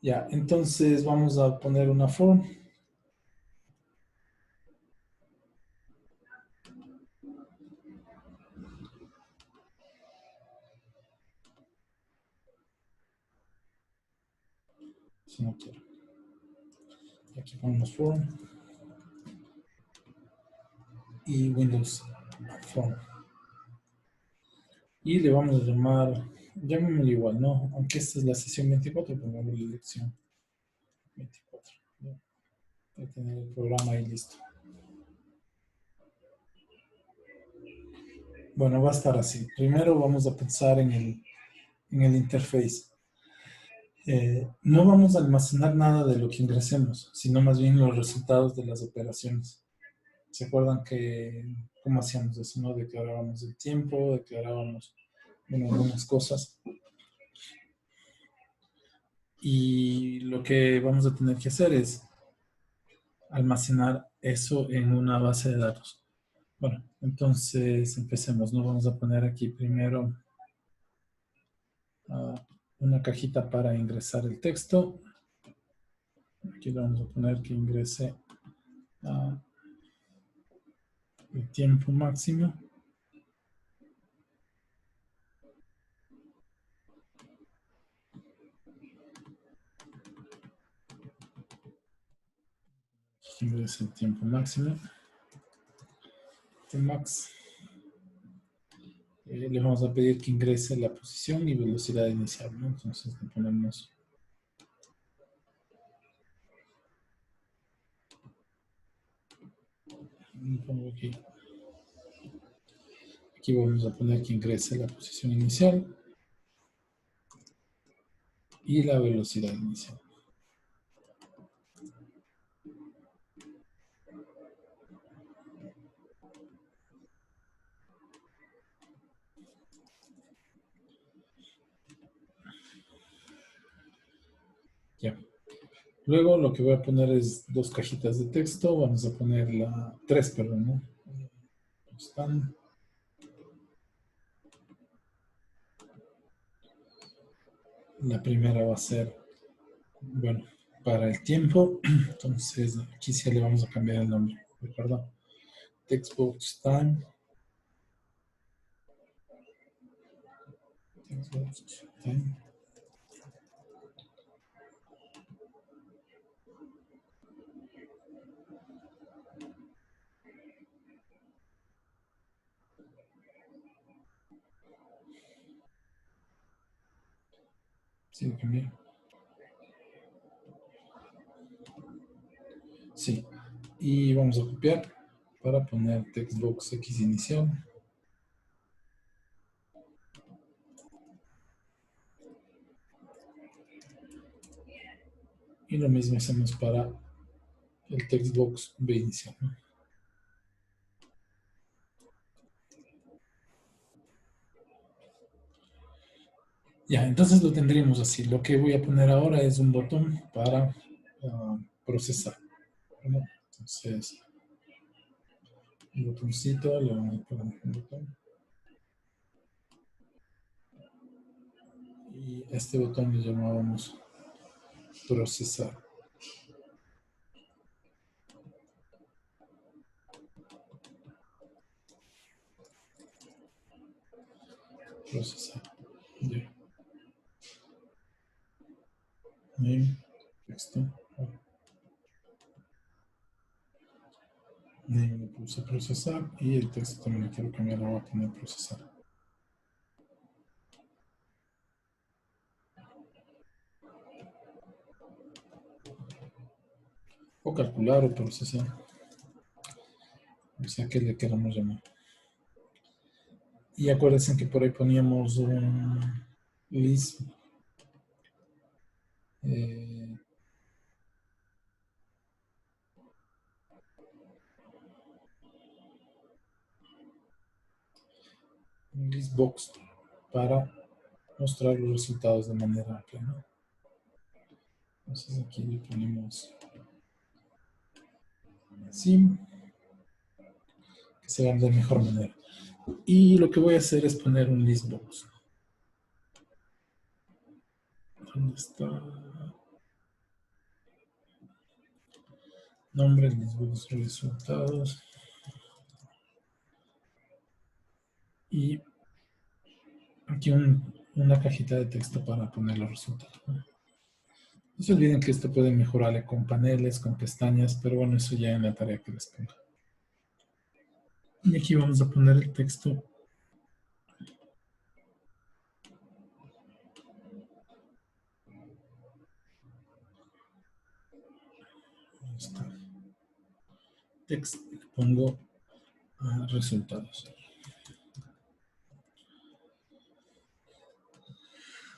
Ya, entonces vamos a poner una for. Si no quiero. Y aquí ponemos for. Y Windows Form. Y le vamos a llamar, llamémosle igual, ¿no? Aunque esta es la sesión 24, pongamos la lección 24. ¿No? Para tener el programa ahí listo. Bueno, va a estar así. Primero vamos a pensar en el interface. No vamos a almacenar nada de lo que ingresemos, sino más bien los resultados de las operaciones. ¿Se acuerdan que cómo hacíamos eso, no? Declarábamos el tiempo, declarábamos, bueno, algunas cosas. Y lo que vamos a tener que hacer es almacenar eso en una base de datos. Bueno, entonces empecemos. Nos vamos a poner aquí primero una cajita para ingresar el texto. Aquí le vamos a poner que ingrese el tiempo máximo. Ingrese el tiempo máximo. Max. Le vamos a pedir que ingrese la posición y velocidad inicial, ¿no? Entonces le ponemos aquí. Aquí vamos a poner que ingrese la posición inicial y la velocidad inicial. Ya. Luego lo que voy a poner es dos cajitas de texto. Vamos a poner tres, perdón, ¿no? Están. La primera va a ser, bueno, para el tiempo. Entonces aquí sí le vamos a cambiar el nombre, ¿de acuerdo? Textbox time. Textbox time. Sí, lo cambié. Sí. Y vamos a copiar para poner textbox X inicial. Y lo mismo hacemos para el textbox B inicial, ¿no? Ya, entonces lo tendríamos así. Lo que voy a poner ahora es un botón para procesar. ¿No? Entonces, un botoncito, le vamos a poner un botón. Y este botón le llamábamos procesar. Procesar. Ya. Name, texto. Name le puse procesar y el texto también le quiero cambiar, lo voy a poner procesar. O calcular o procesar. O sea que le queramos llamar. Y acuérdense que por ahí poníamos un list. Un listbox para mostrar los resultados de manera amplia, ¿no? Entonces aquí le ponemos así, que se vean de mejor manera. Y lo que voy a hacer es poner un listbox. ¿Dónde está? Nombre, los resultados y aquí una cajita de texto para poner los resultados. No se olviden que esto puede mejorarle con paneles, con pestañas, pero bueno, eso ya en la tarea que les ponga. Y aquí vamos a poner el texto. Ahí está. Text, pongo resultados.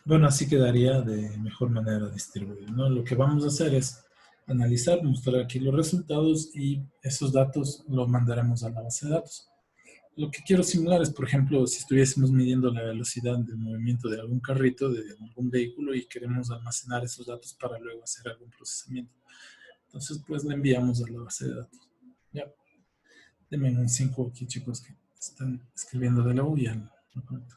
Bueno, así quedaría de mejor manera distribuido, ¿no? Lo que vamos a hacer es analizar, mostrar aquí los resultados y esos datos los mandaremos a la base de datos. Lo que quiero simular es, por ejemplo, si estuviésemos midiendo la velocidad del movimiento de algún carrito, de algún vehículo y queremos almacenar esos datos para luego hacer algún procesamiento. Entonces, pues le enviamos a la base de datos. Ya, denme un 5 aquí, chicos, que están escribiendo de la U y ya lo conecto.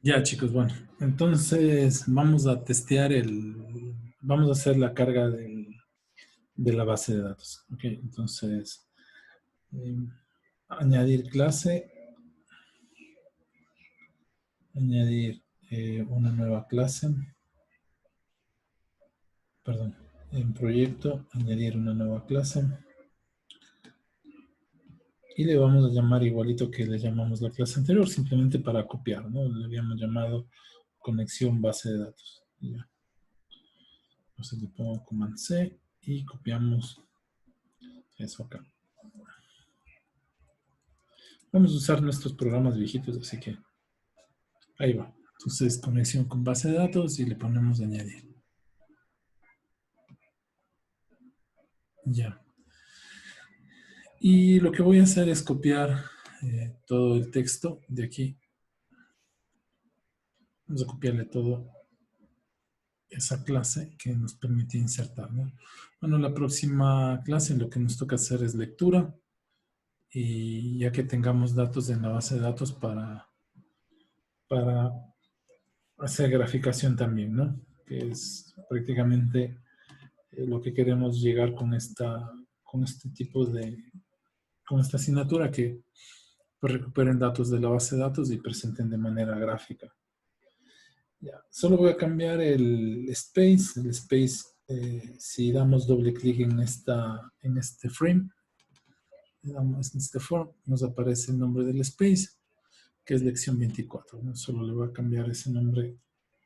Ya, chicos, bueno, entonces vamos a testear vamos a hacer la carga de la base de datos. Ok, entonces, eh, añadir clase, añadir una nueva clase, perdón, en proyecto, añadir una nueva clase y le vamos a llamar igualito que le llamamos la clase anterior, simplemente para copiar, ¿no? Le habíamos llamado conexión base de datos. Ya. Entonces le pongo Command C y copiamos eso acá. Vamos a usar nuestros programas viejitos, así que ahí va. Entonces, conexión con base de datos y le ponemos añadir. Ya. Y lo que voy a hacer es copiar todo el texto de aquí. Vamos a copiarle todo esa clase que nos permite insertar, ¿no? Bueno, la próxima clase lo que nos toca hacer es lectura y ya que tengamos datos en la base de datos para hacer graficación también, ¿no? Que es prácticamente lo que queremos llegar con este tipo con esta asignatura que pues, recuperen datos de la base de datos y presenten de manera gráfica. Ya, solo voy a cambiar el space. El space, si damos doble clic en este frame, damos en este form, nos aparece el nombre del space, que es lección 24. ¿No? Solo le voy a cambiar ese nombre,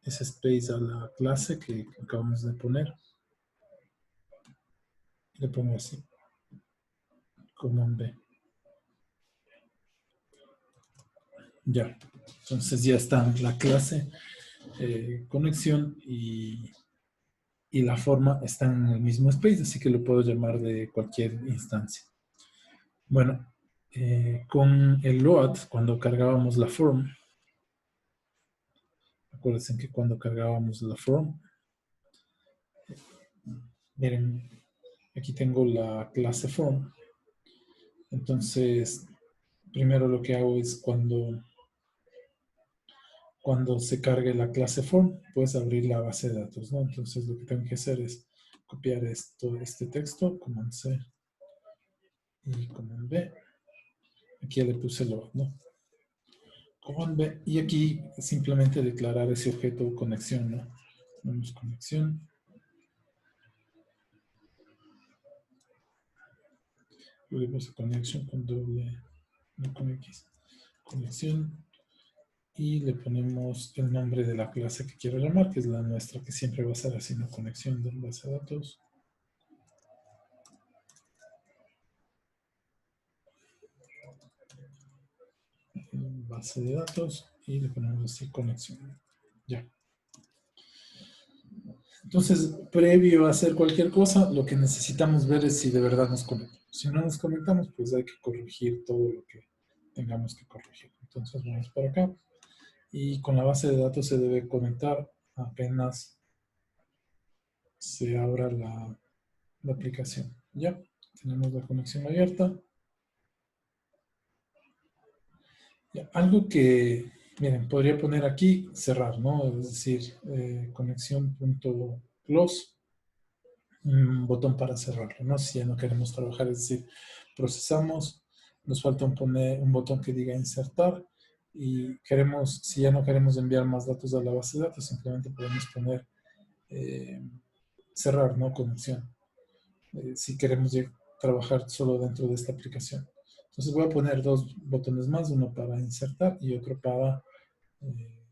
ese space a la clase que acabamos de poner. Le pongo así, Command B. Ya, entonces ya está la clase, conexión y la forma están en el mismo space, así que lo puedo llamar de cualquier instancia. Bueno, con el load, cuando cargábamos la form, acuérdense que cuando cargábamos la form, miren, aquí tengo la clase form. Entonces, primero lo que hago es cuando se cargue la clase form, puedes abrir la base de datos, ¿no? Entonces, lo que tengo que hacer es copiar este texto, Command C y Command B. Aquí ya le puse load, ¿no? Command B. Y aquí simplemente declarar ese objeto conexión, ¿no? Tenemos conexión. Yo le puse conexión con doble, no con X. Conexión. Y le ponemos el nombre de la clase que quiero llamar, que es la nuestra, que siempre va a ser así, ¿no? Conexión de base de datos. Base de datos y le ponemos así conexión. Ya. Entonces, previo a hacer cualquier cosa, lo que necesitamos ver es si de verdad nos conectamos. Si no nos conectamos, pues hay que corregir todo lo que tengamos que corregir. Entonces, vamos para acá. Y con la base de datos se debe conectar apenas se abra la aplicación. Ya, tenemos la conexión abierta. Ya, algo que, miren, podría poner aquí cerrar, ¿no? Es decir, conexión.close, un botón para cerrarlo, ¿no? Si ya no queremos trabajar, es decir, procesamos, nos falta un botón que diga insertar y queremos, si ya no queremos enviar más datos a la base de datos, simplemente podemos poner eh, cerrar, ¿no? Conexión. Si queremos trabajar solo dentro de esta aplicación. Entonces voy a poner dos botones más, uno para insertar y otro para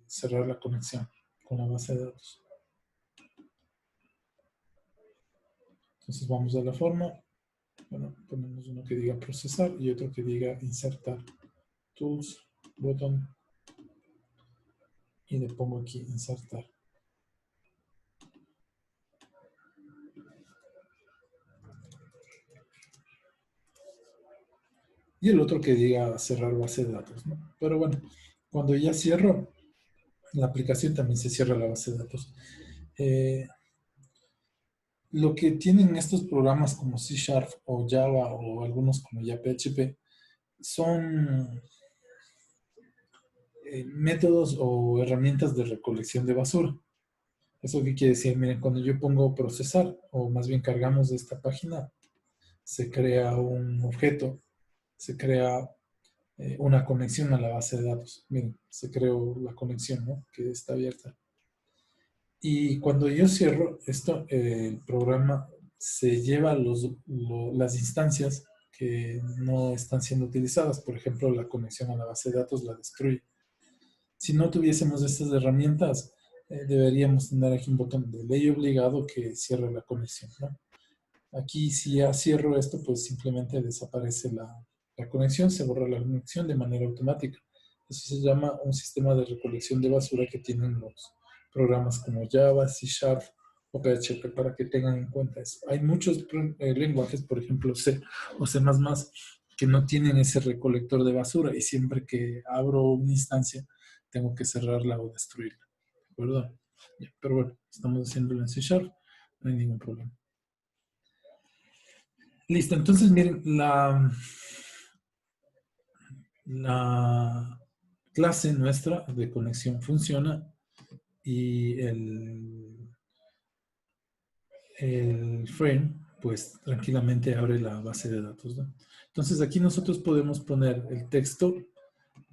cerrar la conexión con la base de datos. Entonces vamos a la forma. Bueno, ponemos uno que diga procesar y otro que diga insertar. Tools, botón y le pongo aquí insertar. Y el otro que diga cerrar base de datos, ¿no? Pero bueno, cuando ya cierro, la aplicación también se cierra la base de datos. Lo que tienen estos programas como C Sharp o Java o algunos como ya PHP son métodos o herramientas de recolección de basura. ¿Eso qué quiere decir? Miren, cuando yo pongo procesar, o más bien cargamos de esta página, se crea un objeto, se crea una conexión a la base de datos. Miren, se creó la conexión, ¿no? Que está abierta. Y cuando yo cierro esto, el programa se lleva las instancias que no están siendo utilizadas. Por ejemplo, la conexión a la base de datos la destruye. Si no tuviésemos estas herramientas, deberíamos tener aquí un botón de ley obligado que cierre la conexión, ¿no? Aquí si ya cierro esto, pues simplemente desaparece la conexión, se borra la conexión de manera automática. Eso se llama un sistema de recolección de basura que tienen los programas como Java, C Sharp o PHP para que tengan en cuenta eso. Hay muchos lenguajes, por ejemplo C o C++, que no tienen ese recolector de basura y siempre que abro una instancia tengo que cerrarla o destruirla. ¿De acuerdo? Pero bueno, estamos haciéndolo en C Sharp, no hay ningún problema. Listo, entonces miren, la clase nuestra de conexión funciona y el frame pues tranquilamente abre la base de datos, ¿no? Entonces aquí nosotros podemos poner el texto,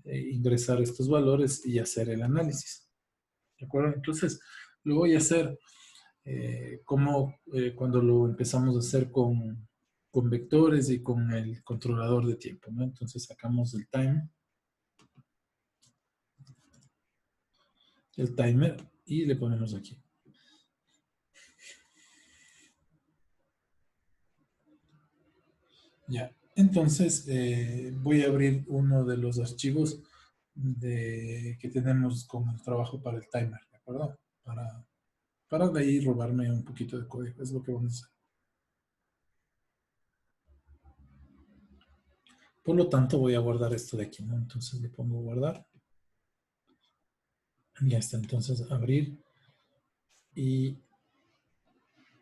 ingresar estos valores y hacer el análisis. ¿De acuerdo? Entonces lo voy a hacer como cuando lo empezamos a hacer con vectores y con el controlador de tiempo, ¿no? Entonces sacamos el timer y le ponemos aquí. Ya, entonces voy a abrir uno de los archivos que tenemos como trabajo para el timer, ¿de acuerdo? Para de ahí robarme un poquito de código, es lo que vamos a hacer. Por lo tanto, voy a guardar esto de aquí, ¿no? Entonces le pongo guardar. Ya está, entonces abrir y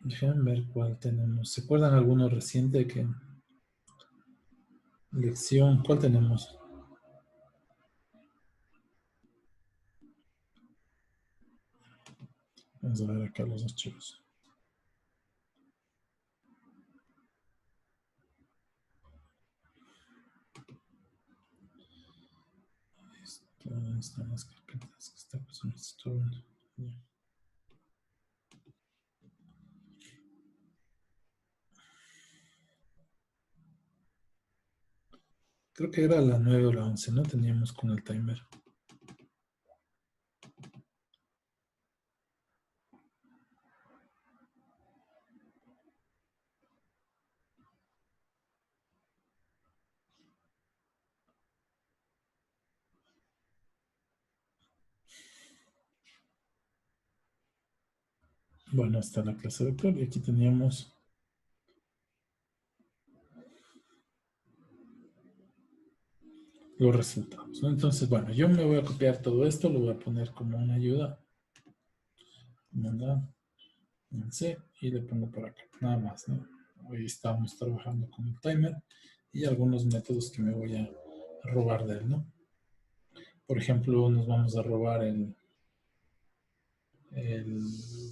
déjenme ver cuál tenemos. ¿Se acuerdan alguno reciente que lección? ¿Cuál tenemos? Vamos a ver acá los archivos. Están las carpetas que estamos mostrando. Creo que era la 9 o la 11, ¿no? Teníamos con el timer. Bueno, está la clase vector y aquí teníamos los resultados, ¿no? Entonces, bueno, yo me voy a copiar todo esto, lo voy a poner como una ayuda. Mandar en C y le pongo por acá, nada más, ¿no? Hoy estamos trabajando con el timer y algunos métodos que me voy a robar de él, ¿no? Por ejemplo, nos vamos a robar el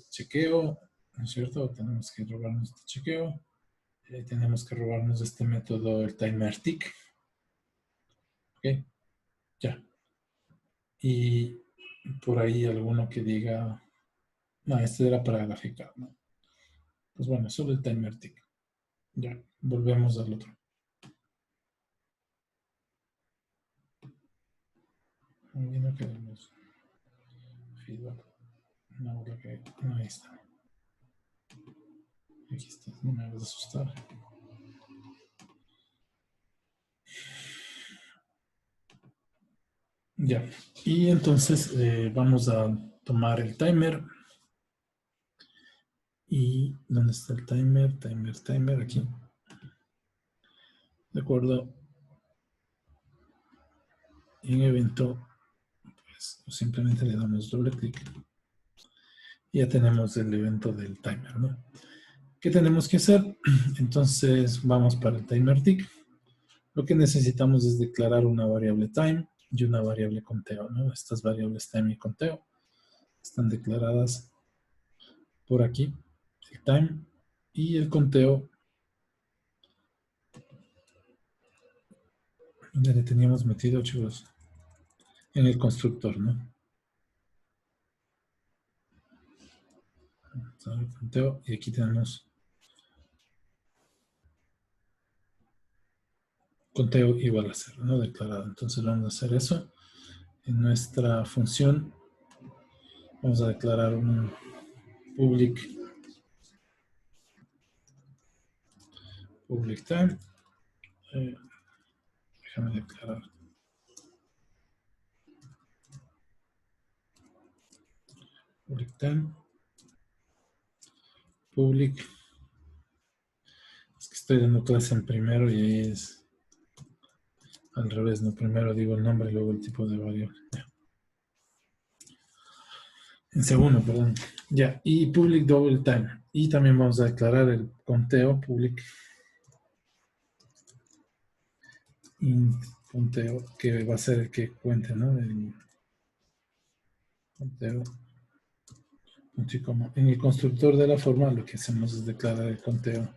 chequeo, ¿no es cierto? Tenemos que robarnos este chequeo. Tenemos que robarnos este método, el timer tick. ¿Ok? Ya. Y por ahí alguno que diga, no, este era para graficar, ¿no? Pues bueno, solo el timer tick. Ya, volvemos al otro. Y no queremos feedback. No, no, ahí está. Aquí está, no me hagas asustar. Ya, y entonces vamos a tomar el timer. ¿Y dónde está el timer? Timer, aquí. De acuerdo. En evento, pues simplemente le damos doble clic. Y ya tenemos el evento del timer, ¿no? ¿Qué tenemos que hacer? Entonces vamos para el timer tick. Lo que necesitamos es declarar una variable time. y una variable conteo, ¿no? Estas variables time y conteo están declaradas por aquí, el time y el conteo. ¿Dónde le teníamos metido, chicos? En el constructor, ¿no? El conteo y aquí tenemos conteo igual a 0, ¿no? Declarado. Entonces vamos a hacer eso. En nuestra función vamos a declarar un public time. Déjame declarar. Public time. Public. Es que estoy dando clase en primero y ahí es al revés, ¿no? Primero digo el nombre y luego el tipo de variable. Ya. En segundo, perdón. Ya, y public double time. Y también vamos a declarar el conteo public int conteo, que va a ser el que cuente, ¿no? El conteo. En el constructor de la forma lo que hacemos es declarar el conteo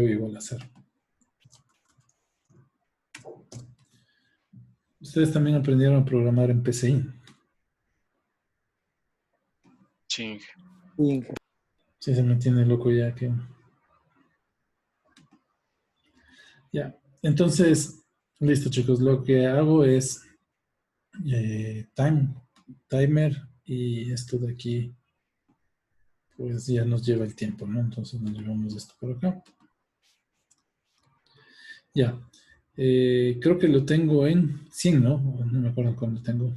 igual a 0. Ustedes también aprendieron a programar en PCI. Sí. Sí, se me tiene loco ya que... Ya, entonces, listo chicos, lo que hago es timer y esto de aquí, pues ya nos lleva el tiempo, ¿no? Entonces nos llevamos esto por acá. Ya, creo que lo tengo en 100, ¿no? No me acuerdo cuándo tengo.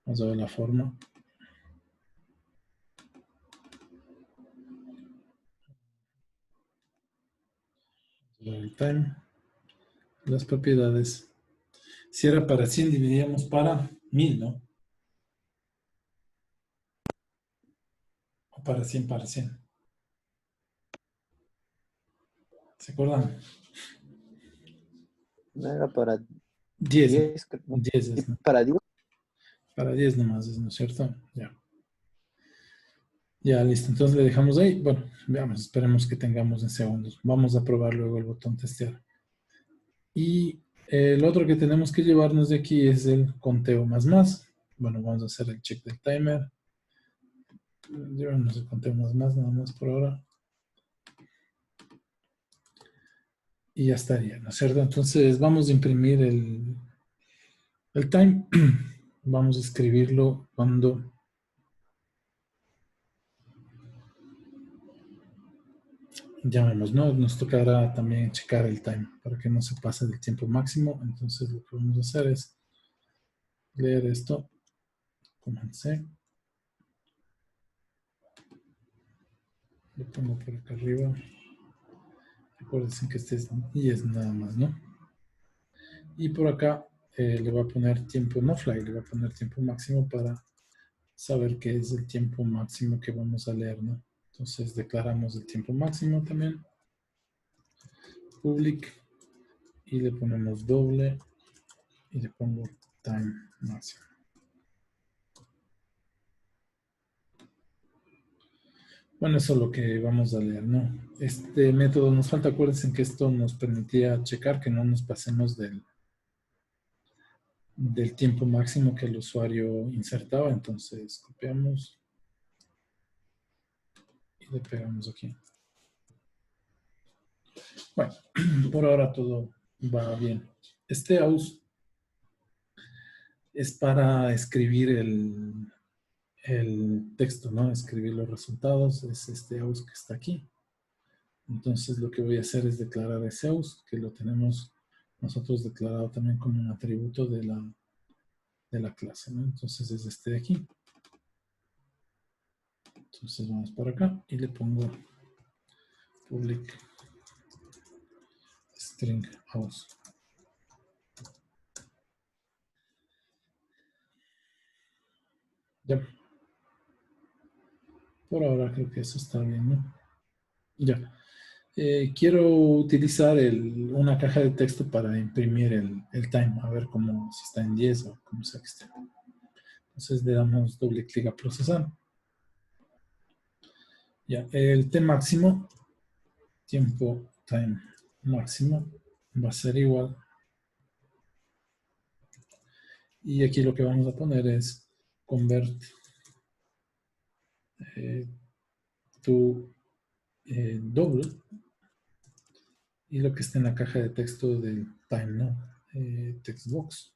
Vamos a ver la forma. El time, las propiedades. Si era para 100, dividíamos para 1000, ¿no? O para 100, para 100. ¿Se acuerdan? No era para 10. 10, ¿no? 10 ¿Y es, ¿no? para 10? Para 10 nomás es, ¿no es cierto? Ya. Ya, listo. Entonces le dejamos ahí. Bueno, veamos, esperemos que tengamos en segundos. Vamos a probar luego el botón testear. Y el otro que tenemos que llevarnos de aquí es el conteo más más. Bueno, vamos a hacer el check del timer. Llevarnos el conteo más más, nada más por ahora. Y ya estaría, ¿no es cierto? Entonces vamos a imprimir el time. Vamos a escribirlo cuando llamemos, ¿no? Nos tocará también checar el time para que no se pase del tiempo máximo. Entonces lo que vamos a hacer es leer esto. Comencé. Lo pongo por acá arriba. Recuerden que este es y es nada más, ¿no? Y por acá le voy a poner tiempo no fly, le voy a poner tiempo máximo para saber qué es el tiempo máximo que vamos a leer, ¿no? Entonces declaramos el tiempo máximo también. Public. Y le ponemos doble. Y le pongo time máximo. Bueno, eso es lo que vamos a leer, ¿no? Este método nos falta, acuérdense que esto nos permitía checar que no nos pasemos del tiempo máximo que el usuario insertaba. Entonces copiamos y le pegamos aquí. Bueno, por ahora todo va bien. Este aus es para escribir el texto, ¿no? Escribir los resultados. Es este aus que está aquí. Entonces lo que voy a hacer es declarar ese aus, que lo tenemos nosotros declarado también como un atributo de la clase, ¿no? Entonces es este de aquí. Entonces vamos por acá y le pongo public string aus. Ya. Por ahora creo que eso está bien, ¿no? Ya. Quiero utilizar una caja de texto para imprimir el time, a ver cómo, si está en 10 o cómo sea que esté. Entonces le damos doble clic a procesar. Ya, el T máximo, tiempo time máximo, va a ser igual. Y aquí lo que vamos a poner es convert to double y lo que está en la caja de texto del time, ¿no? Textbox.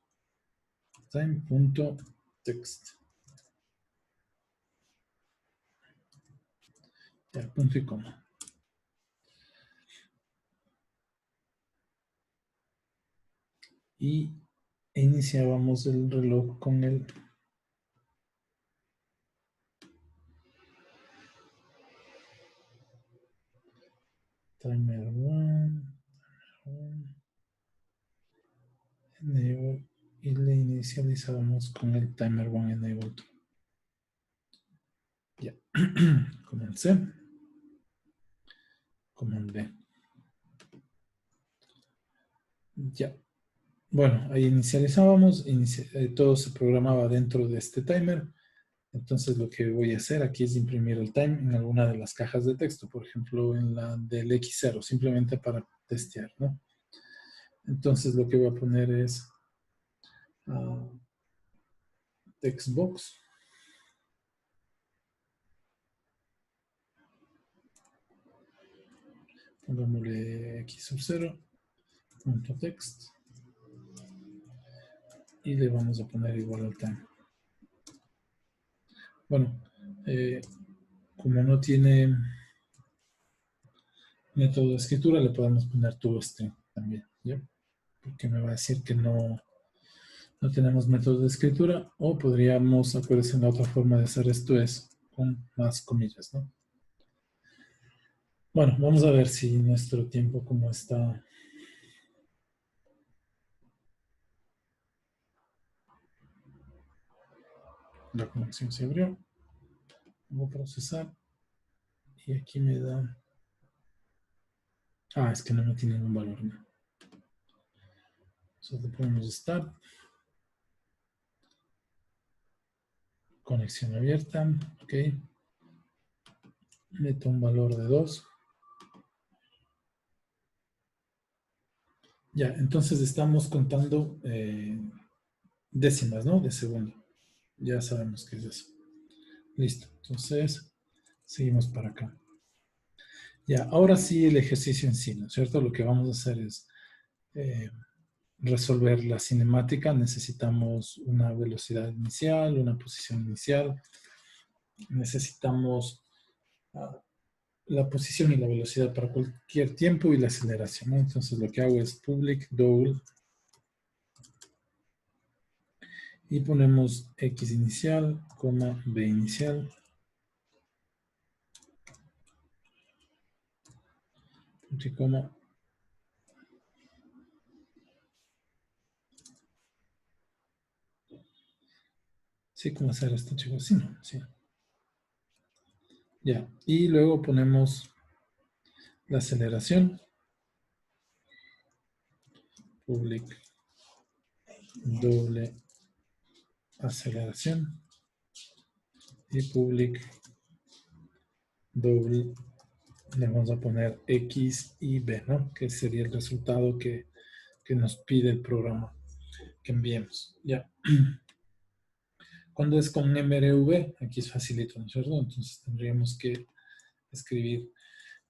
Time.text. Ya, punto y coma. Y iniciábamos el reloj con el timer 1, enable, y le inicializamos con el timer 1 enabled. Ya, Command C, Command B. Ya, bueno, ahí inicializábamos, todo se programaba dentro de este timer. Entonces lo que voy a hacer aquí es imprimir el time en alguna de las cajas de texto, por ejemplo en la del X0, simplemente para testear, ¿no? Entonces lo que voy a poner es textbox. Pongámosle X sub 0, punto text, y le vamos a poner igual al time. Bueno, como no tiene método de escritura, le podemos poner toString también, ¿ya? Porque me va a decir que no tenemos método de escritura, o podríamos, acuérdense, la otra forma de hacer esto es con más comillas, ¿no? Bueno, vamos a ver si nuestro tiempo como está. La conexión se abrió. Voy a procesar. Y aquí me da... es que no me tiene ningún valor, ¿no? Entonces le ponemos start. Conexión abierta. Ok. Meto un valor de 2. Ya, entonces estamos contando décimas, ¿no? De segundo. Ya sabemos qué es eso. Listo. Entonces, seguimos para acá. Ya, ahora sí el ejercicio en sí, ¿no es cierto? Lo que vamos a hacer es resolver la cinemática. Necesitamos una velocidad inicial, una posición inicial. Necesitamos la posición y la velocidad para cualquier tiempo y la aceleración, ¿no? Entonces lo que hago es public double y ponemos X inicial, coma, B inicial, punto y coma. Sí, ¿cómo hacer esto, chicos? Sí, no, sí. Ya, y luego ponemos la aceleración, public doble aceleración y public doble, le vamos a poner X y B, ¿no? Que sería el resultado que nos pide el programa que enviemos. Ya. Cuando es con MRV, aquí es facilito, ¿no es cierto? Entonces tendríamos que escribir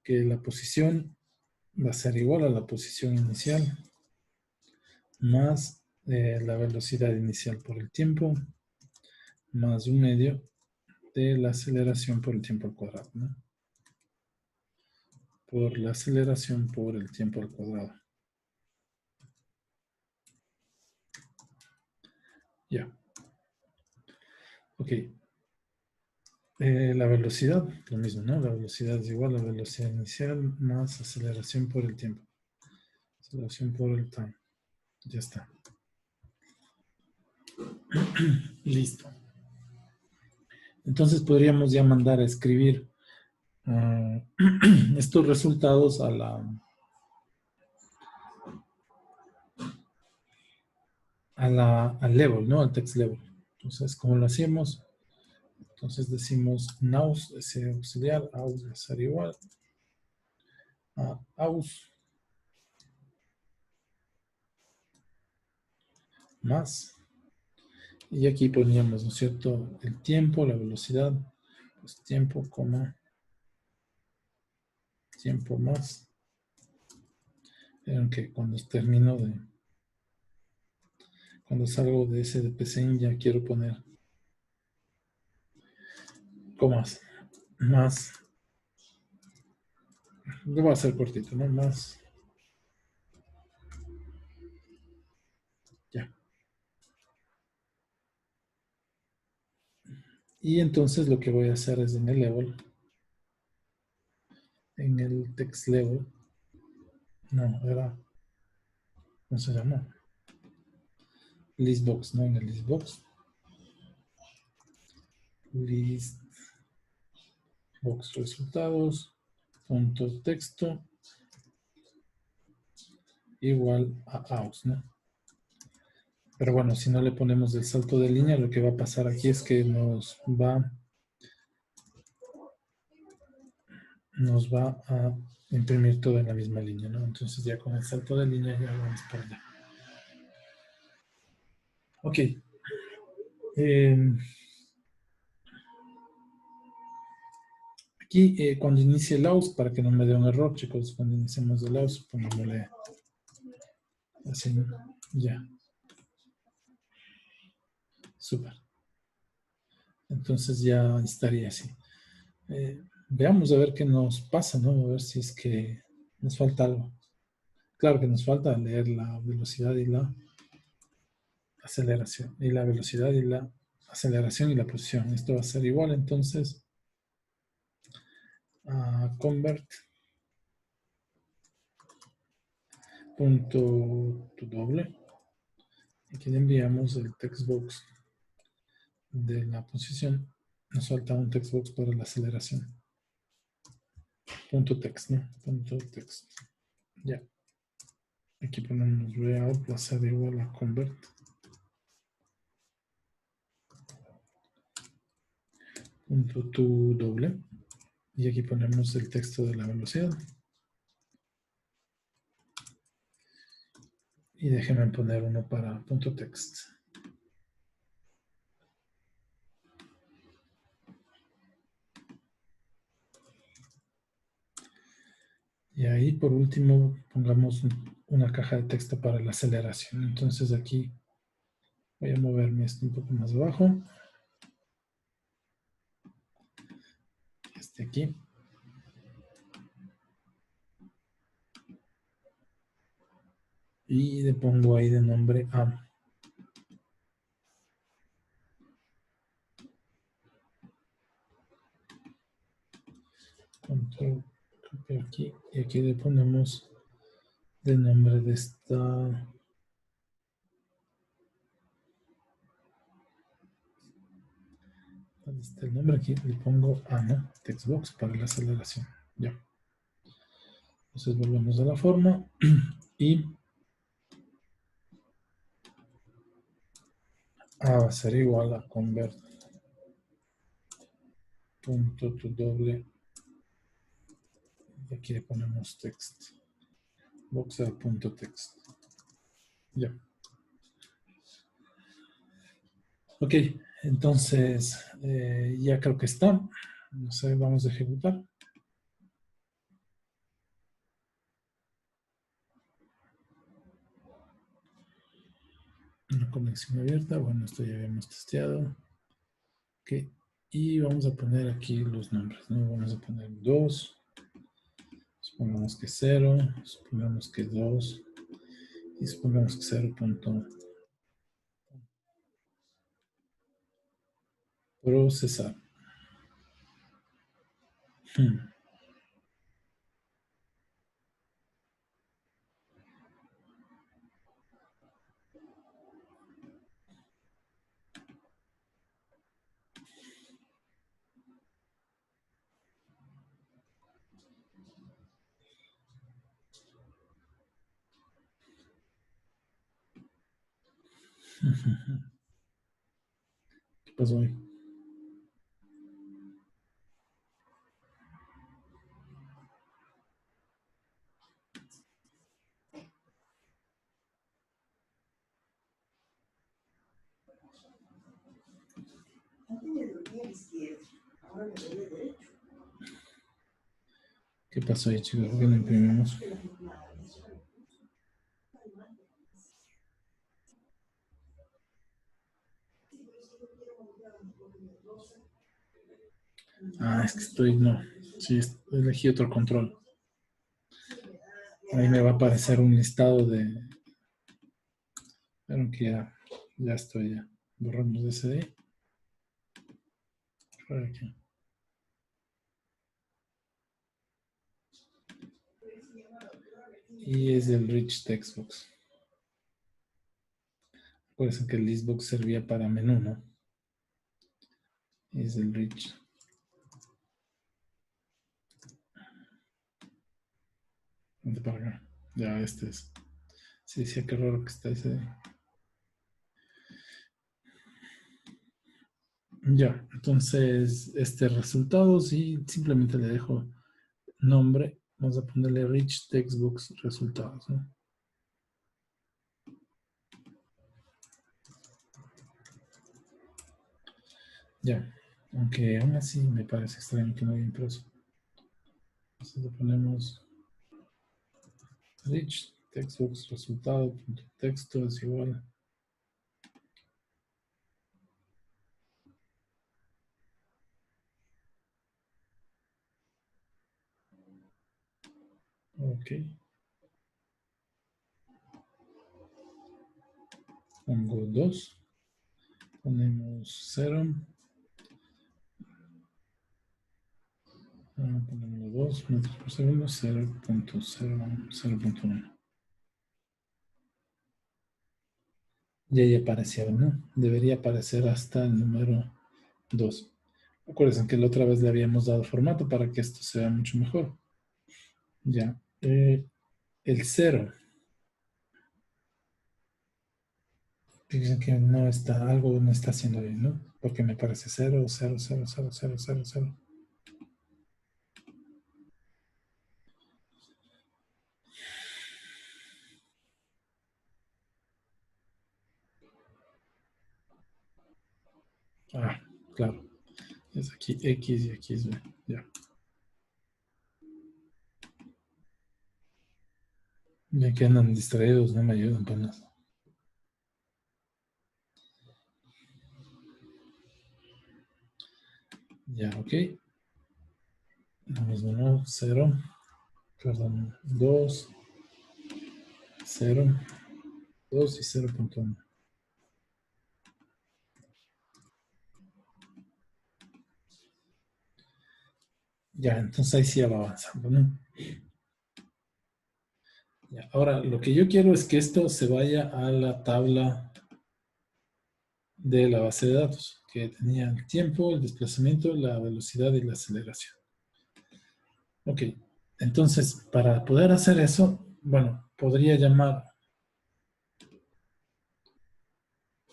que la posición va a ser igual a la posición inicial más la velocidad inicial por el tiempo más un medio de la aceleración por el tiempo al cuadrado, ¿no? Por la aceleración por el tiempo al cuadrado. Ya. Ok. La velocidad, lo mismo, ¿no? La velocidad es igual a la velocidad inicial más aceleración por el tiempo. Aceleración por el time. Ya está. Listo. Entonces podríamos ya mandar a escribir estos resultados al level, ¿no? Al text level. Entonces, ¿cómo lo hacemos? Entonces decimos naus, ese auxiliar, aus va a ser igual a aus más. Y aquí poníamos, ¿no es cierto? El tiempo, la velocidad, pues tiempo, coma, tiempo más. Aunque cuando termino cuando salgo de ese de PCIN ya quiero poner comas, más, lo voy a hacer cortito, ¿no? Más, ya. Y entonces lo que voy a hacer es en el level, en el text level, no, era, ¿cómo se llama? Listbox, ¿no? En el listbox, listbox resultados, punto texto, igual a aus, ¿no? Pero bueno, si no le ponemos el salto de línea, lo que va a pasar aquí es que nos va a imprimir todo en la misma línea, ¿no? Entonces ya con el salto de línea ya vamos para allá. Ok. Aquí cuando inicie el aus, para que no me dé un error, chicos, cuando iniciemos el aus, pongámosle así, ¿no? Ya. Súper. Entonces ya estaría así. Veamos a ver qué nos pasa, ¿no? A ver si es que nos falta algo. Claro que nos falta leer la velocidad y la aceleración. Y la velocidad y la aceleración y la posición. Esto va a ser igual, entonces, a convert punto to doble. Aquí le enviamos el textbox de la posición. Nos falta un textbox para la aceleración. Punto text, ¿no? Punto text. Ya. Aquí ponemos real, va a ser igual a convert. Punto to doble. Y aquí ponemos el texto de la velocidad. Y déjenme poner uno para punto text. Y ahí por último pongamos una caja de texto para la aceleración. Entonces aquí voy a moverme esto un poco más abajo. Este aquí. Y le pongo ahí de nombre a. Control, copio aquí. Y aquí le ponemos de nombre de esta. ¿Dónde está el nombre? Aquí le pongo A, ¿no? Textbox para la aceleración. Ya. Entonces volvemos a la forma y A va a ser igual a convert punto to doble. Y aquí le ponemos text. Boxer punto text. Ya. Ok, entonces ya creo que está. No sé, vamos a ejecutar. Una conexión abierta. Bueno, esto ya habíamos testeado. Ok, y vamos a poner aquí los nombres, ¿no? Vamos a poner 2. Supongamos que 0. Supongamos que 2. Y supongamos que 0. Procesar. ¿Qué pasó ahí? ¿Qué pasó ahí, chicos? ¿Por qué no imprimimos? Ah, es que estoy, no. Sí, elegí otro control. Ahí me va a aparecer un listado de... Pero que ya estoy, ya. Borramos ese de ahí. Por aquí. Y es el Rich Textbox. Acuérdense que el listbox servía para menú, ¿no? Es el Rich. Vente para acá. Ya, este es. Sí, sí, qué raro que está ese. Ya, entonces, este resultados y simplemente le dejo nombre. Vamos a ponerle Rich Textbooks resultados, ¿no? Ya, aunque aún así me parece extraño que no haya impreso. Entonces le ponemos Rich Textbooks resultado, punto texto es igual. Ok. Pongo 2. Ponemos 0. Ponemos 2 metros por segundo, 0.0, 0.1. Y ahí aparecieron, ¿no? Debería aparecer hasta el número 2. Acuérdense que la otra vez le habíamos dado formato para que esto sea mucho mejor. Ya. El 0. Fíjense que no está, algo no está haciendo bien, ¿no? Porque me parece 0, 0, 0, 0, 0, 0, 0. Ah, claro. Es aquí X y aquí es B. Ya. Ya que andan distraídos, no me ayudan para nada. Ya, ok. Lo mismo, ¿no? 0, perdón, 2, 0, 2 y 0.1. Ya, entonces ahí sí ya va avanzando, ¿no? Ya, ahora, lo que yo quiero es que esto se vaya a la tabla de la base de datos, que tenía el tiempo, el desplazamiento, la velocidad y la aceleración. Ok, entonces, para poder hacer eso, bueno, podría llamar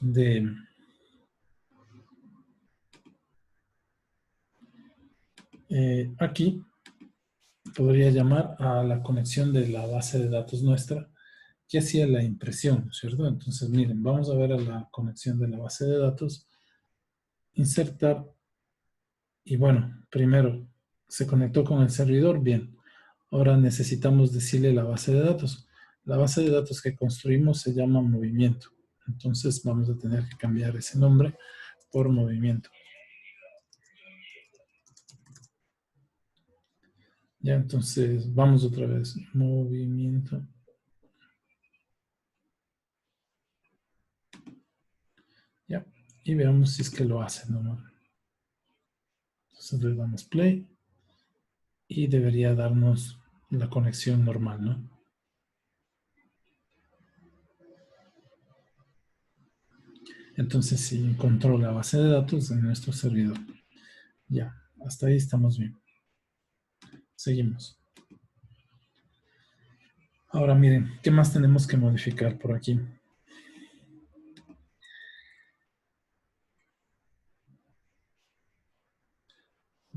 de aquí, podría llamar a la conexión de la base de datos nuestra que hacía la impresión, ¿cierto? Entonces, miren, vamos a ver a la conexión de la base de datos, insertar, y bueno, primero se conectó con el servidor, bien. Ahora necesitamos decirle la base de datos. La base de datos que construimos se llama movimiento. Entonces vamos a tener que cambiar ese nombre por movimiento. Ya, entonces vamos otra vez. Movimiento. Ya, y veamos si es que lo hace, ¿no? Entonces le damos play y debería darnos la conexión normal, ¿no? Entonces sí encontró la base de datos en nuestro servidor. Ya, hasta ahí estamos bien. Seguimos. Ahora miren, ¿qué más tenemos que modificar por aquí?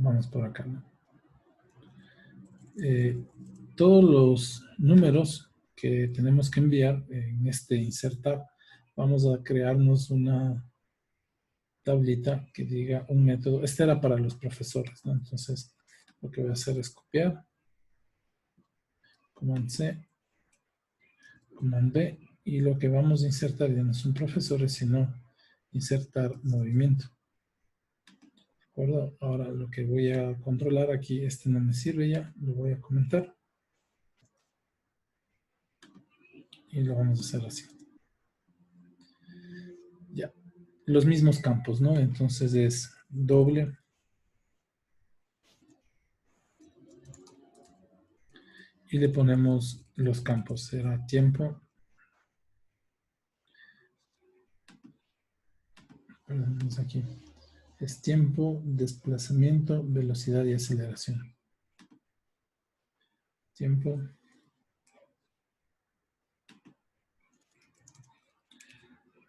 Vamos por acá, ¿no? Todos los números que tenemos que enviar en este insertar, vamos a crearnos una tablita que diga un método. Este era para los profesores, ¿no? Entonces, lo que voy a hacer es copiar, Command C, Command B, y lo que vamos a insertar ya no son profesores, sino insertar movimiento. ¿De acuerdo? Ahora lo que voy a controlar aquí, este no me sirve ya, lo voy a comentar. Y lo vamos a hacer así. Ya. Los mismos campos, ¿no? Entonces es doble. Y le ponemos los campos. Será tiempo. Vamos aquí. Es tiempo, desplazamiento, velocidad y aceleración. Tiempo.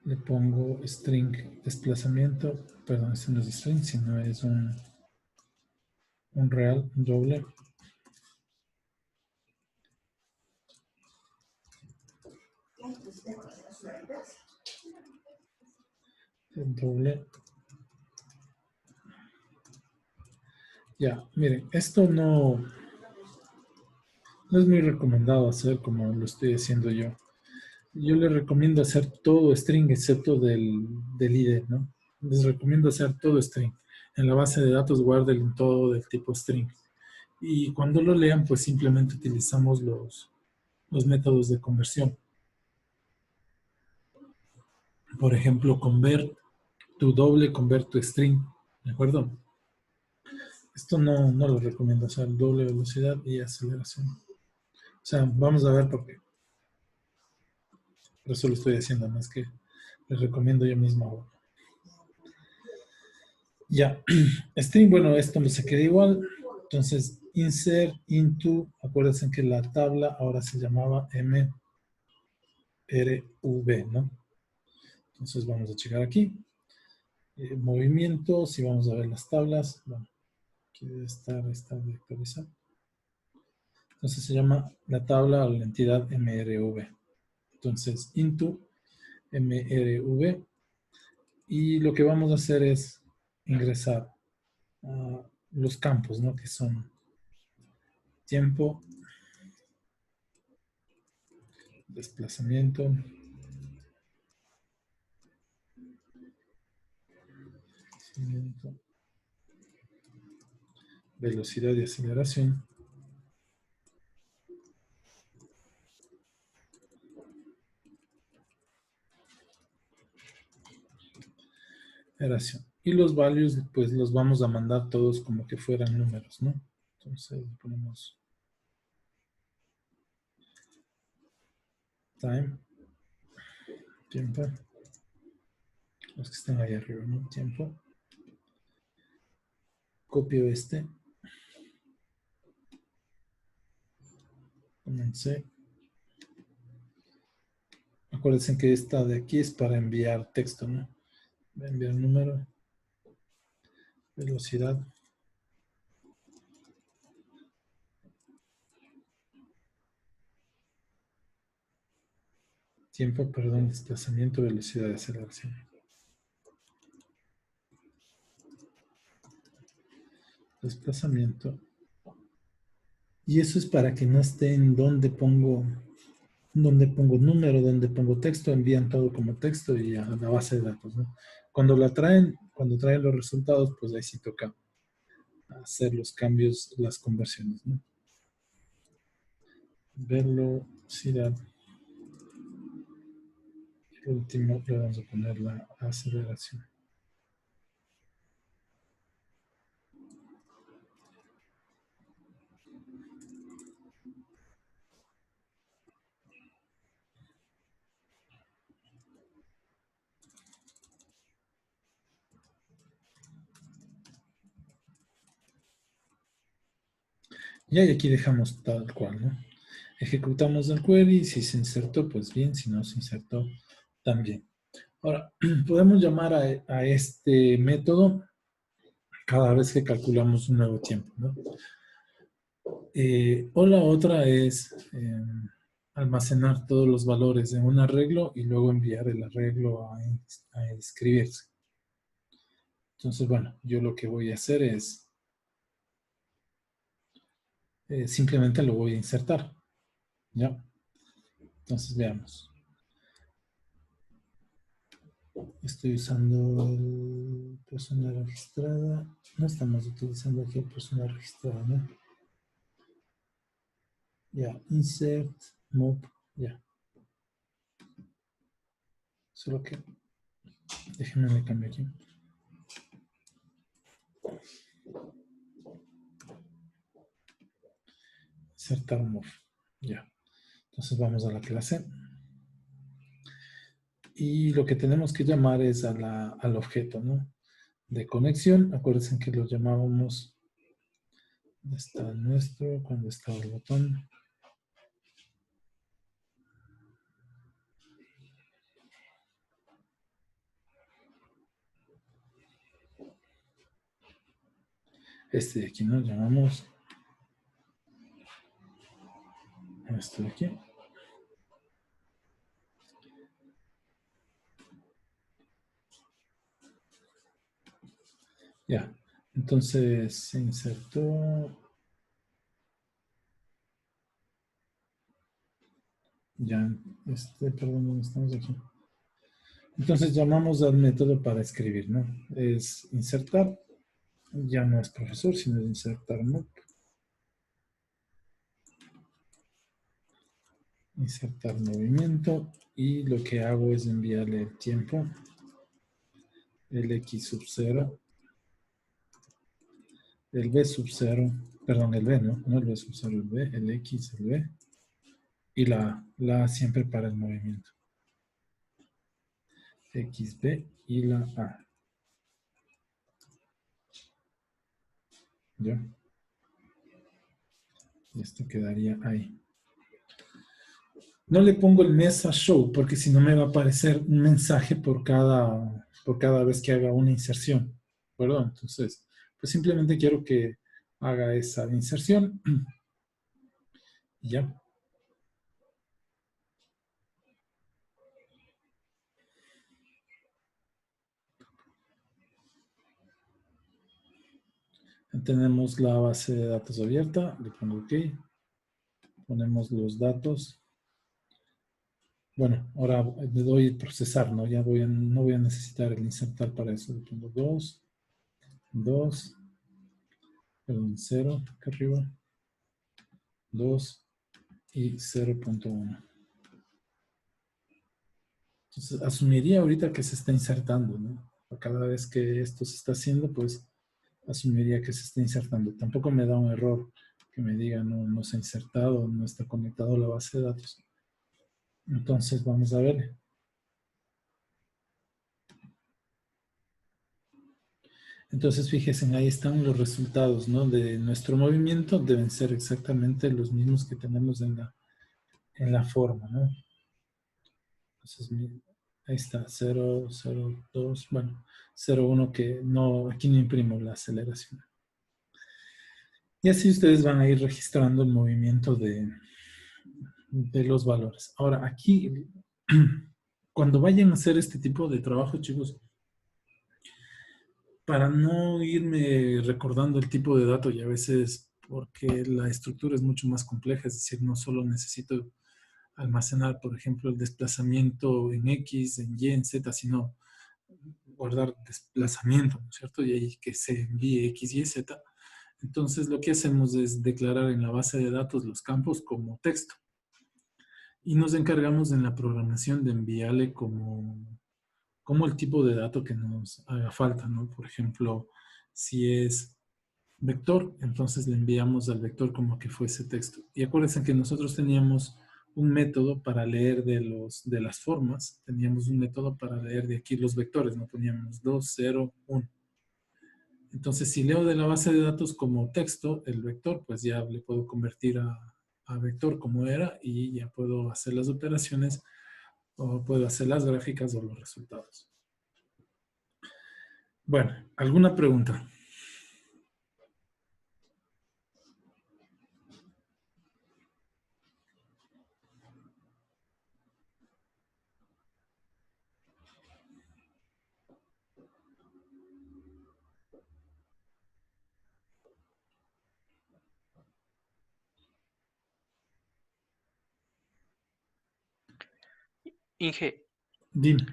Le pongo string desplazamiento. Perdón, este no es string, sino es un real, un doble. El doble. Ya, miren, esto no es muy recomendado hacer como lo estoy haciendo yo. Yo les recomiendo hacer todo string excepto del IDE, ¿no? Les recomiendo hacer todo string. En la base de datos guarden todo del tipo string. Y cuando lo lean, pues simplemente utilizamos los métodos de conversión. Por ejemplo, convert tu doble, convert tu string. ¿De acuerdo? Esto no lo recomiendo hacer, doble velocidad y aceleración. O sea, vamos a ver por qué. Por eso lo estoy haciendo, más que les recomiendo yo mismo. Ya, string, bueno, esto no se queda igual. Entonces, insert into, acuérdense que la tabla ahora se llamaba mrv, ¿no? Entonces vamos a checar aquí. Movimientos y vamos a ver las tablas. Bueno, aquí debe estar esta de actualizar. Entonces se llama la tabla o la entidad mrv. Entonces, into mrv. Y lo que vamos a hacer es ingresar a los campos, ¿no? Que son tiempo, desplazamiento, velocidad y aceleración, y los values, pues los vamos a mandar todos como que fueran números, ¿no? Entonces ponemos time, tiempo, los que están ahí arriba, ¿no? Tiempo. Copio este. Comencé. Acuérdense que esta de aquí es para enviar texto, ¿no? Voy a enviar número, velocidad, tiempo, perdón, desplazamiento, velocidad de aceleración. Desplazamiento. Y eso es para que no esté en donde pongo número, donde pongo texto, envían todo como texto y a la base de datos, ¿no? Cuando traen los resultados, pues ahí sí toca hacer los cambios, las conversiones, ¿no? Velocidad. El último le vamos a poner la aceleración. Y aquí dejamos tal cual, ¿no? Ejecutamos el query, si se insertó, pues bien, si no se insertó, también. Ahora, podemos llamar a este método cada vez que calculamos un nuevo tiempo, ¿no? O la otra es almacenar todos los valores en un arreglo y luego enviar el arreglo a escribirse. Entonces, bueno, yo lo que voy a hacer es simplemente lo voy a insertar, ¿ya? Entonces, veamos. Estoy usando el persona registrada. No estamos utilizando aquí el persona registrada, ¿no? Ya, insert, move, ya. Solo que, déjenme le cambio aquí. Insertar move, ya. Entonces vamos a la clase. Y lo que tenemos que llamar es al objeto, ¿no? De conexión. Acuérdense que lo llamábamos, ¿dónde está el nuestro? Cuando estaba el botón. Este de aquí, ¿no? Llamamos esto de aquí. Ya. Entonces se insertó. Ya, perdón, ¿dónde estamos aquí? Entonces llamamos al método para escribir, ¿no? Es insertar, ya no es profesor, sino es insertar move. Insertar movimiento y lo que hago es enviarle el tiempo, el x sub 0, el b sub 0, perdón, el b, ¿no? No el b sub 0, el b, el x, el b y la A siempre para el movimiento. XB y la A. ¿Ya? Y esto quedaría ahí. No le pongo el message show porque si no me va a aparecer un mensaje por cada vez que haga una inserción. ¿Perdón? Entonces, pues simplemente quiero que haga esa inserción y ya. Tenemos la base de datos abierta, le pongo OK, ponemos los datos. Bueno, ahora le doy procesar, ¿no? No voy a necesitar el insertar para eso. Le pongo 2, perdón, 0, acá arriba, 2 y 0.1. Entonces, asumiría ahorita que se está insertando, ¿no? Cada vez que esto se está haciendo, pues asumiría que se está insertando. Tampoco me da un error que me diga no se ha insertado, no está conectado a la base de datos. Entonces, vamos a ver. Entonces, fíjense, ahí están los resultados, ¿no? De nuestro movimiento deben ser exactamente los mismos que tenemos en la forma, ¿no? Entonces, ahí está, 0, 0, 2, bueno, 0, 1 que no, aquí no imprimo la aceleración. Y así ustedes van a ir registrando el movimiento de los valores. Ahora, aquí, cuando vayan a hacer este tipo de trabajo, chicos, para no irme recordando el tipo de dato y a veces porque la estructura es mucho más compleja, es decir, no solo necesito almacenar, por ejemplo, el desplazamiento en X, en Y, en Z, sino guardar desplazamiento, ¿no es cierto? Y ahí que se envíe X, Y, Z. Entonces, lo que hacemos es declarar en la base de datos los campos como texto. Y nos encargamos en la programación de enviarle como el tipo de dato que nos haga falta, ¿no? Por ejemplo, si es vector, entonces le enviamos al vector como que fuese texto. Y acuérdense que nosotros teníamos un método para leer de las formas, teníamos un método para leer de aquí los vectores, no poníamos 2, 0, 1. Entonces, si leo de la base de datos como texto, el vector, pues ya le puedo convertir a vector como era y ya puedo hacer las operaciones o puedo hacer las gráficas o los resultados. Bueno, ¿alguna pregunta? Inge, Dime.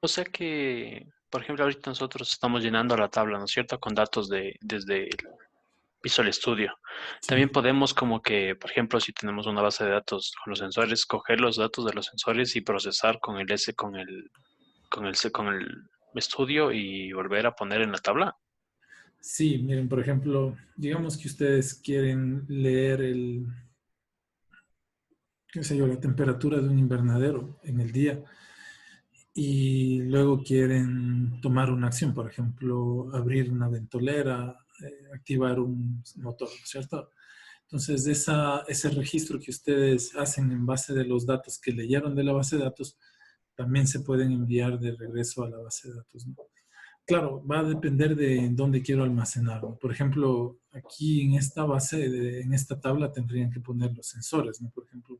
o sea que, por ejemplo, ahorita nosotros estamos llenando la tabla, ¿no es cierto? Con datos desde el Visual Studio. También Sí. podemos como que, por ejemplo, si tenemos una base de datos con los sensores, coger los datos de los sensores y procesar con el S, con el estudio y volver a poner en la tabla. Sí, miren, por ejemplo, digamos que ustedes quieren leer qué sé yo, la temperatura de un invernadero en el día y luego quieren tomar una acción, por ejemplo, abrir una ventolera, activar un motor, ¿no es cierto? Entonces, ese registro que ustedes hacen en base de los datos que leyeron de la base de datos, también se pueden enviar de regreso a la base de datos, ¿no? Claro, va a depender de en dónde quiero almacenarlo. Por ejemplo, aquí en esta en esta tabla tendrían que poner los sensores, ¿no? Por ejemplo,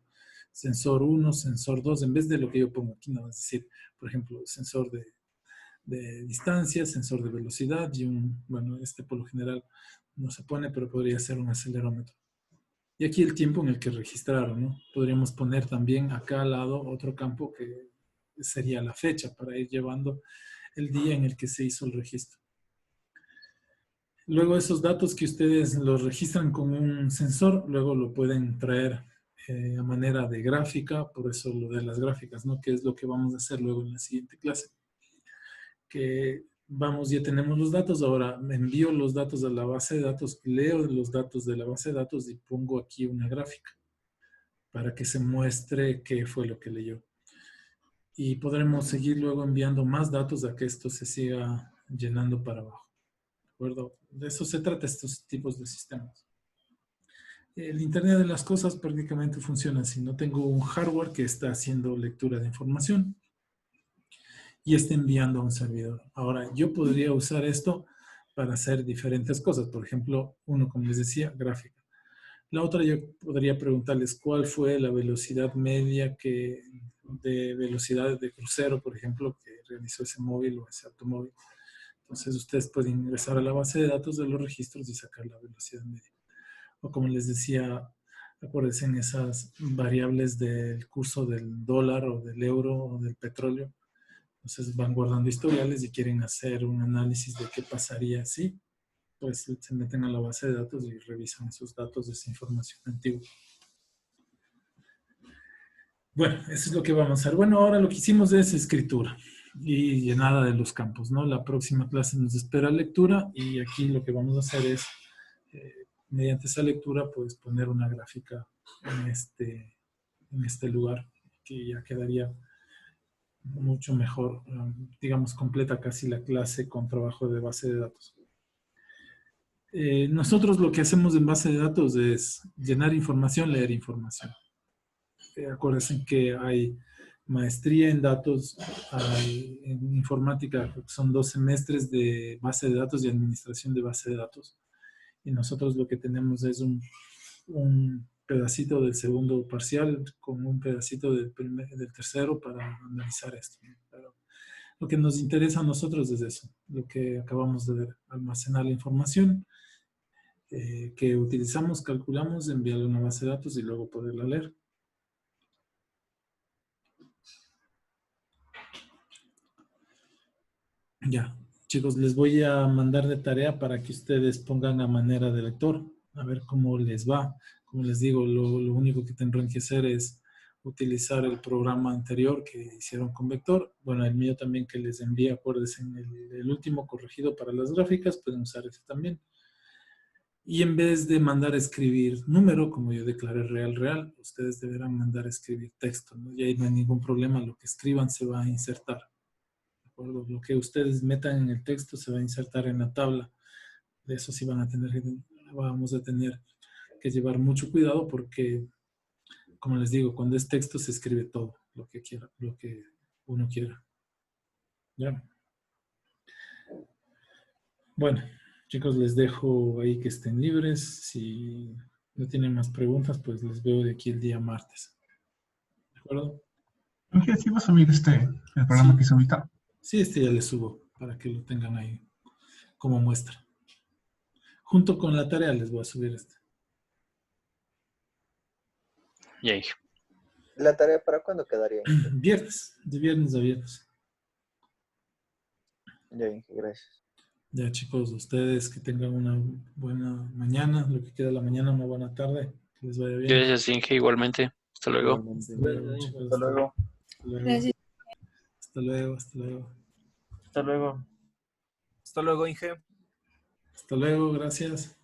sensor uno, sensor 2, en vez de lo que yo pongo aquí, no, es decir, por ejemplo, sensor de distancia, sensor de velocidad y bueno, este por lo general no se pone, pero podría ser un acelerómetro. Y aquí el tiempo en el que registraron, ¿no? Podríamos poner también acá al lado otro campo que sería la fecha para ir llevando el día en el que se hizo el registro. Luego esos datos que ustedes los registran con un sensor, luego lo pueden traer a manera de gráfica, por eso lo de las gráficas, ¿no? Que es lo que vamos a hacer luego en la siguiente clase. Que vamos, ya tenemos los datos, ahora me envío los datos a la base de datos, leo los datos de la base de datos y pongo aquí una gráfica para que se muestre qué fue lo que leyó. Y podremos seguir luego enviando más datos a que esto se siga llenando para abajo. ¿De acuerdo? De eso se trata estos tipos de sistemas. El Internet de las cosas prácticamente funciona así. No tengo un hardware que está haciendo lectura de información y está enviando a un servidor. Ahora, yo podría usar esto para hacer diferentes cosas. Por ejemplo, uno, como les decía, gráfica. La otra, yo podría preguntarles cuál fue la velocidad media de velocidad de crucero, por ejemplo, que realizó ese móvil o ese automóvil. Entonces, ustedes pueden ingresar a la base de datos de los registros y sacar la velocidad media. O como les decía, acuérdense en esas variables del curso del dólar o del euro o del petróleo. Entonces van guardando historiales y quieren hacer un análisis de qué pasaría si, pues se meten a la base de datos y revisan esos datos de esa información antigua. Bueno, eso es lo que vamos a hacer. Bueno, ahora lo que hicimos es escritura y llenada de los campos, ¿no? La próxima clase nos espera lectura y aquí lo que vamos a hacer es, mediante esa lectura, pues poner una gráfica en este lugar que ya quedaría mucho mejor, digamos, completa casi la clase con trabajo de base de datos. Nosotros lo que hacemos en base de datos es llenar información, leer información. Acuérdense que hay maestría en datos, hay en informática, son 2 semestres de base de datos y administración de base de datos. Y nosotros lo que tenemos es un pedacito del segundo parcial con un pedacito del tercero para analizar esto, ¿no? Pero lo que nos interesa a nosotros es eso, lo que acabamos de ver, almacenar la información que utilizamos, calculamos, enviarle a una base de datos y luego poderla leer. Ya, chicos, les voy a mandar de tarea para que ustedes pongan a manera de lector, a ver cómo les va. Como les digo, lo único que tendrán que hacer es utilizar el programa anterior que hicieron con Vector. Bueno, el mío también que les envié, acuérdense, en el último corregido para las gráficas, pueden usar ese también. Y en vez de mandar a escribir número, como yo declaré real, real, ustedes deberán mandar a escribir texto, ¿no? Y ahí no hay ningún problema, lo que escriban se va a insertar. ¿De acuerdo? Lo que ustedes metan en el texto se va a insertar en la tabla. De eso sí vamos a tener que llevar mucho cuidado porque, como les digo, cuando es texto se escribe todo lo que quiera, lo que uno quiera. ¿Ya? Bueno, chicos, les dejo ahí que estén libres. Si no tienen más preguntas, pues les veo de aquí el día martes. ¿De acuerdo? Inge, ¿sí vas a subir el programa que Sí, hice ahorita? sí, este ya les subo para que lo tengan ahí como muestra. Junto con la tarea les voy a subir este. Y ahí. ¿La tarea para cuándo quedaría? Viernes, de viernes a viernes. Ya, Inge, gracias. Ya, chicos, ustedes que tengan una buena mañana, lo que queda de la mañana, una buena tarde, que les vaya bien. Gracias, Inge, igualmente. Hasta luego. Igualmente. Hasta luego, chicos. Hasta luego. Hasta luego. Gracias. Hasta luego, hasta luego. Hasta luego. Hasta luego, Inge. Hasta luego, gracias.